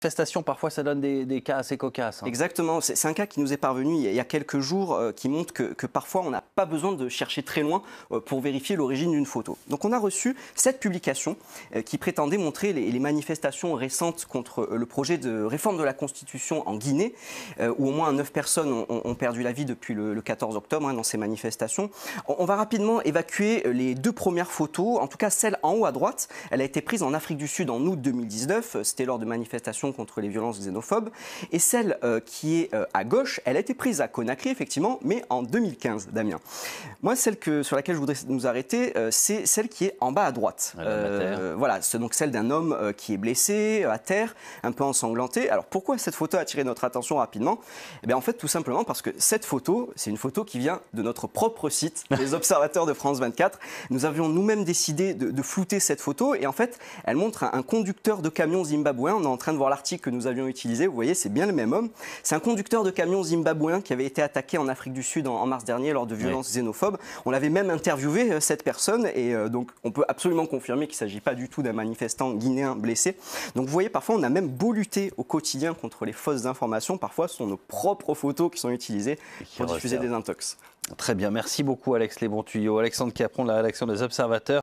Manifestation, parfois ça donne des cas assez cocasses. Exactement, c'est un cas qui nous est parvenu il y a quelques jours qui montre que parfois on n'a pas besoin de chercher très loin pour vérifier l'origine d'une photo. Donc on a reçu cette publication qui prétendait montrer les manifestations récentes contre le projet de réforme de la Constitution en Guinée, où au moins 9 personnes ont perdu la vie depuis le 14 octobre dans ces manifestations. On va rapidement évacuer les 2 premières photos, en tout cas celle en haut à droite. Elle a été prise en Afrique du Sud en août 2019, c'était lors de manifestations contre les violences xénophobes. Et celle qui est à gauche, elle a été prise à Conakry, effectivement, mais en 2015, Damien. Moi, celle sur laquelle je voudrais nous arrêter, c'est celle qui est en bas à droite. Voilà, c'est donc celle d'un homme qui est blessé, à terre, un peu ensanglanté. Alors, pourquoi cette photo a attiré notre attention rapidement? Eh bien, en fait, tout simplement parce que cette photo, c'est une photo qui vient de notre propre site, les observateurs de France 24. Nous avions nous-mêmes décidé de flouter cette photo, et en fait, elle montre un conducteur de camion zimbabwéen. On est en train de voir l'article que nous avions utilisé, vous voyez, c'est bien le même homme. C'est un conducteur de camion zimbabwéen qui avait été attaqué en Afrique du Sud en mars dernier lors de violences xénophobes. On l'avait même interviewé, cette personne, et donc on peut absolument confirmer qu'il ne s'agit pas du tout d'un manifestant guinéen blessé. Donc vous voyez, parfois on a même beau lutter au quotidien contre les fausses informations, parfois ce sont nos propres photos qui sont utilisées pour diffuser des intox. Très bien, merci beaucoup Alex, les bons tuyaux. Alexandre Capron de la rédaction des Observateurs.